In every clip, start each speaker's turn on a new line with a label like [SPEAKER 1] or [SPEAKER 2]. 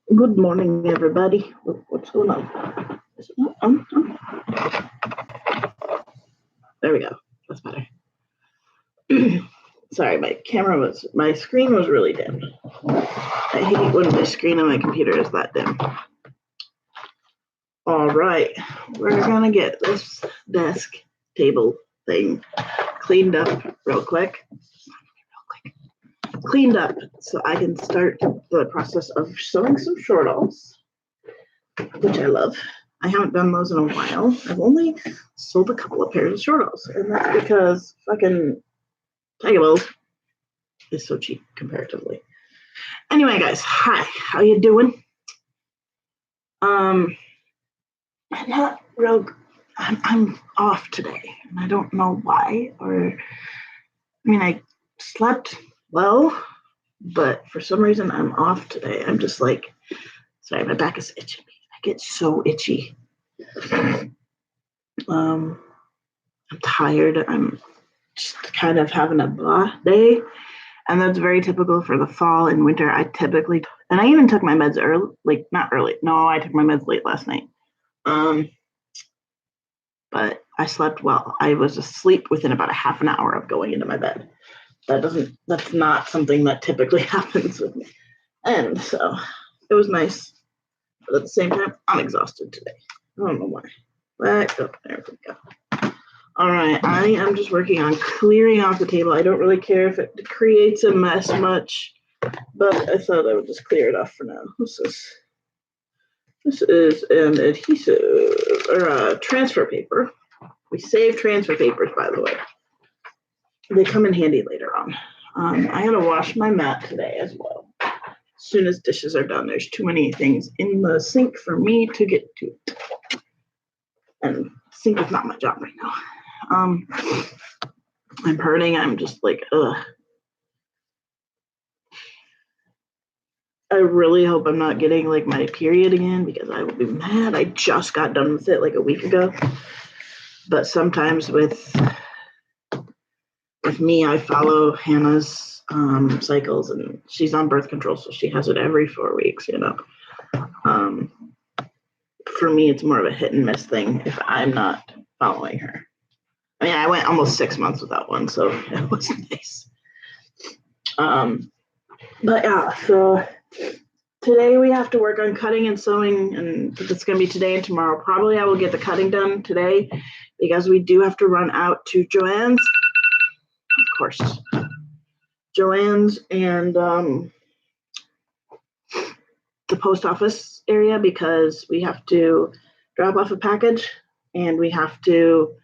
[SPEAKER 1] Good morning, everybody. What's going on? There we go. That's better. Sorry, my screen was really dim. I hate when my screen on my computer is that dim. All right, we're gonna get this desk table thing cleaned up real quick. Cleaned up so I can start the process of sewing some shortalls, which I love. I haven't done those in a while. I've only sold a couple of pairs of shortalls, and that's because fucking Takeables is so cheap comparatively. Anyway, guys, hi. How you doing? I'm not real. I'm off today, and I don't know why. I slept well, but for some reason I'm off today. I'm just like, sorry, my back is itching. I get so itchy. I'm tired. I'm just kind of having a blah day. And that's very typical for the fall and winter. I even took my meds early, like not early. No, I took my meds late last night. But I slept well. I was asleep within about a half an hour of going into my bed. That's not something that typically happens with me. And so it was nice. But at the same time, I'm exhausted today. I don't know why. But there we go. All right, I am just working on clearing off the table. I don't really care if it creates a mess much, but I thought I would just clear it off for now. This is an adhesive or transfer paper. We save transfer papers, by the way. They come in handy later on. I gotta wash my mat today as well. As soon as dishes are done, there's too many things in the sink for me to get to it. And sink is not my job right now. I'm hurting. I'm just like, ugh. I really hope I'm not getting like my period again because I will be mad. I just got done with it like a week ago. But sometimes with me, I follow Hannah's cycles, and she's on birth control, so she has it every 4 weeks, For me, it's more of a hit and miss thing if I'm not following her. I mean, I went almost 6 months without one, so it was nice. But yeah, so today we have to work on cutting and sewing, and it's going to be today and tomorrow. Probably I will get the cutting done today because we do have to run out to Joann's, of course. Joann's and the post office area because we have to drop off a package and we have to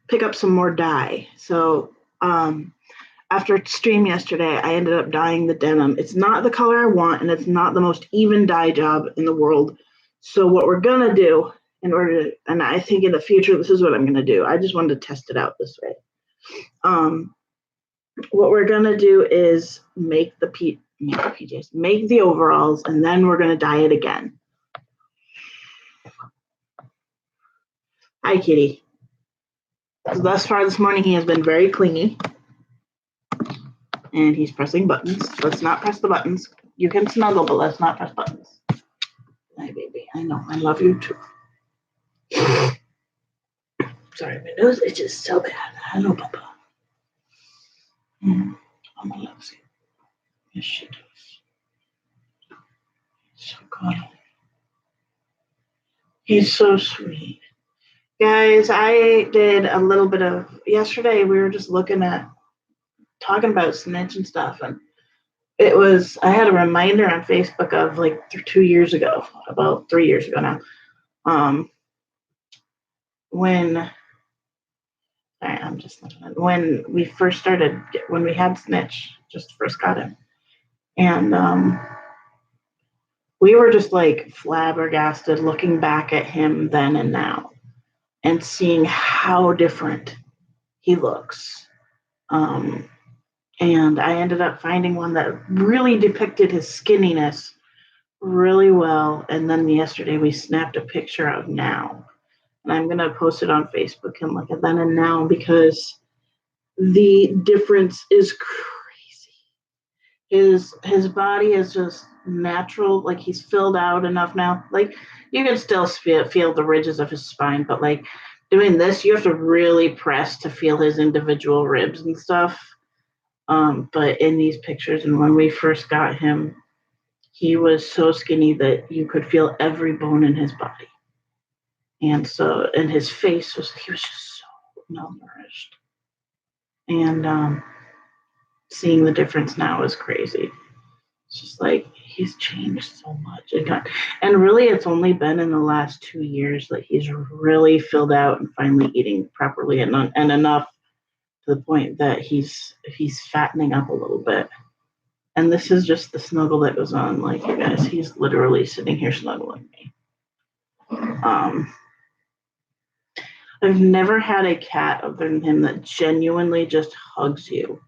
[SPEAKER 1] pick up some more dye. So after stream yesterday, I ended up dyeing the denim. It's not the color I want, and it's not the most even dye job in the world. So what we're gonna do and I think in the future, this is what I'm gonna do. I just wanted to test it out this way. What we're gonna do is make the PJs, make the overalls, and then we're gonna dye it again. Hi, kitty. So thus far this morning, he has been very clingy. And he's pressing buttons. Let's not press the buttons. You can snuggle, but let's not press buttons. Hi, baby. I know. I love you too. Sorry, my nose itches so bad. Hello, Papa. Mama loves you. Yes, she does. So good. He's so sweet. Guys, I did a little bit of yesterday. We were just talking about snitch and stuff, and I had a reminder on Facebook of like 2 years ago, about 3 years ago now. When we first started, when we had Snitch, just first got him, and we were just like flabbergasted looking back at him then and now, and seeing how different he looks. And I ended up finding one that really depicted his skinniness really well. And then yesterday we snapped a picture of now. And I'm going to post it on Facebook and look at then and now because the difference is crazy. His body is just natural, like he's filled out enough now. Like you can still feel the ridges of his spine, but like doing this, you have to really press to feel his individual ribs and stuff. But in these pictures, and when we first got him, he was so skinny that you could feel every bone in his body. And his face he was just so malnourished. And seeing the difference now is crazy. It's just like he's changed so much. And really, it's only been in the last 2 years that he's really filled out and finally eating properly and enough to the point that he's fattening up a little bit. And this is just the snuggle that goes on. Like, you guys, he's literally sitting here snuggling me. I've never had a cat other than him that genuinely just hugs you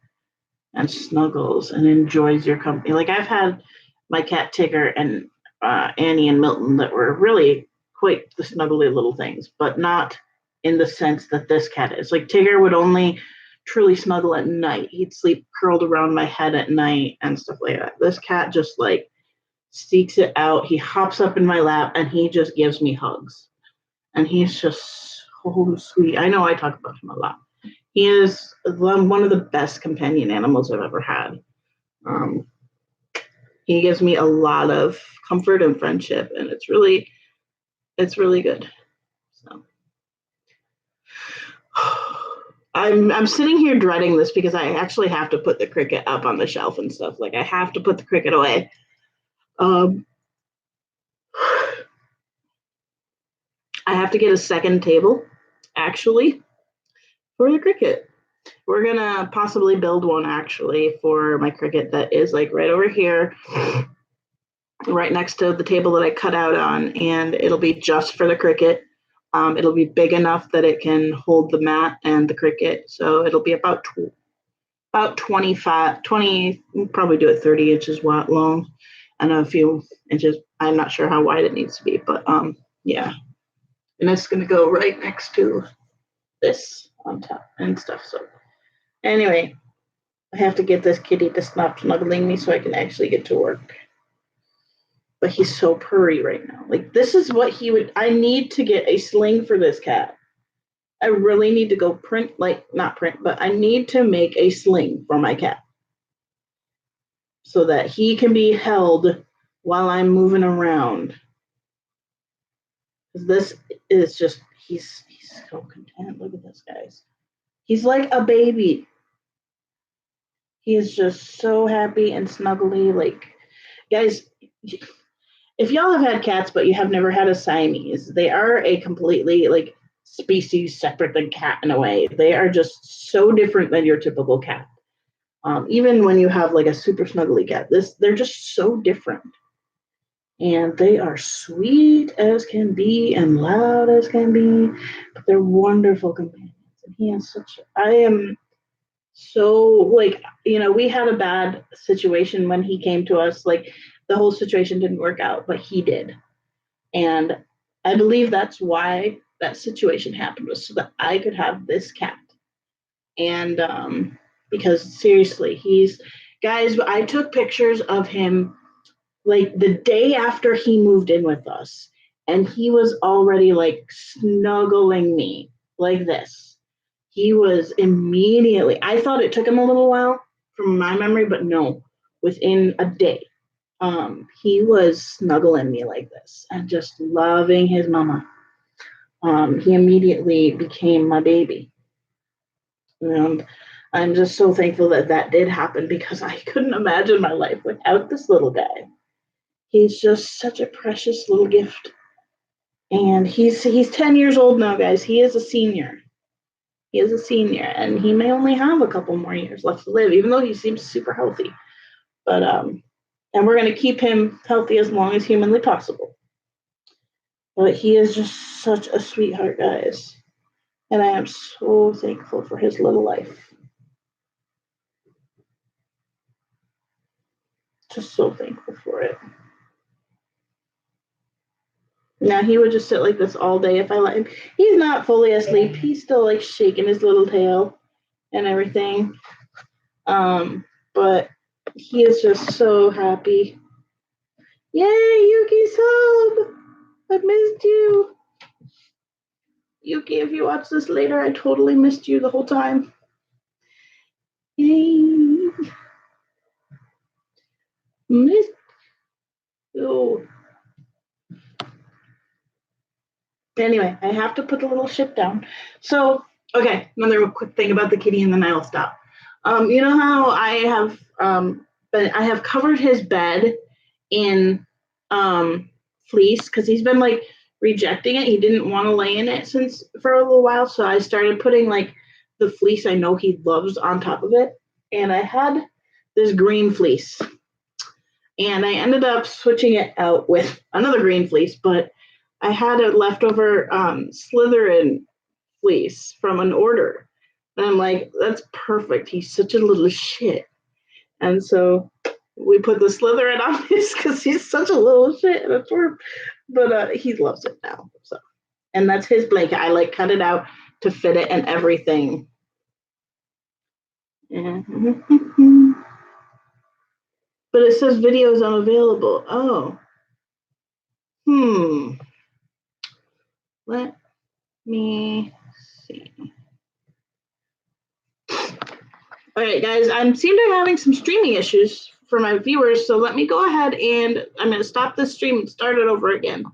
[SPEAKER 1] and snuggles and enjoys your company. Like, I've had my cat Tigger and Annie and Milton that were really quite the snuggly little things, but not in the sense that this cat is. Like, Tigger would only truly snuggle at night. He'd sleep curled around my head at night and stuff like that. This cat just like seeks it out. He hops up in my lap and he just gives me hugs. And he's just so sweet. I know I talk about him a lot. He is one of the best companion animals I've ever had. He gives me a lot of comfort and friendship, and it's really good. So I'm sitting here dreading this because I actually have to put the Cricket up on the shelf and stuff. Like, I have to put the Cricket away. I have to get a second table, actually, for the Cricket. We're gonna possibly build one actually for my Cricket that is like right over here, right next to the table that I cut out on, and it'll be just for the Cricket. It'll be big enough that it can hold the mat and the Cricket, so it'll be about 25, 20, probably do it 30 inches long and a few inches. I'm not sure how wide it needs to be, but yeah. And it's gonna go right next to this on top and stuff. So anyway, I have to get this kitty to stop snuggling me so I can actually get to work. But he's so purry right now. Like, this is what I need to get a sling for this cat. I really need to go not print, but I need to make a sling for my cat so that he can be held while I'm moving around. This is just, he's so content. Look at this, guys. He's like a baby. He is just so happy and snuggly. Like, guys, if y'all have had cats but you have never had a Siamese, they are a completely like species separate than cat in a way. They are just so different than your typical cat. Even when you have like a super snuggly cat, they're just so different. And they are sweet as can be and loud as can be, but they're wonderful companions. And he has I am so like, we had a bad situation when he came to us. Like, the whole situation didn't work out, but he did. And I believe that's why that situation happened, was so that I could have this cat. And because seriously, guys, I took pictures of him like the day after he moved in with us, and he was already like snuggling me like this. He was immediately, I thought it took him a little while from my memory, but no, within a day, he was snuggling me like this and just loving his mama. He immediately became my baby. And I'm just so thankful that that did happen, because I couldn't imagine my life without this little guy. He's just such a precious little gift. And he's 10 years old now, guys. He is a senior. He is a senior, and he may only have a couple more years left to live, even though he seems super healthy. But and we're going to keep him healthy as long as humanly possible. But he is just such a sweetheart, guys. And I am so thankful for his little life. Just so thankful for it. Now, he would just sit like this all day if I let him. He's not fully asleep. He's still like shaking his little tail and everything. But he is just so happy. Yay, Yuki's home! I missed you. Yuki, if you watch this later, I totally missed you the whole time. Yay. Missed you. Anyway, I have to put the little ship down. So, okay, another quick thing about the kitty and then I'll stop. You know how I have covered his bed in fleece because he's been like rejecting it. He didn't want to lay in it since for a little while, so I started putting like the fleece I know he loves on top of it. And I had this green fleece, and I ended up switching it out with another green fleece, but I had a leftover Slytherin fleece from an order. And I'm like, that's perfect. He's such a little shit. And so we put the Slytherin on his because he's such a little shit. But he loves it now. So, and that's his blanket. I like cut it out to fit it and everything. But it says videos unavailable. Oh. Let me see. All right, guys, I seem to be having some streaming issues for my viewers, so let me go ahead and I'm going to stop this stream and start it over again.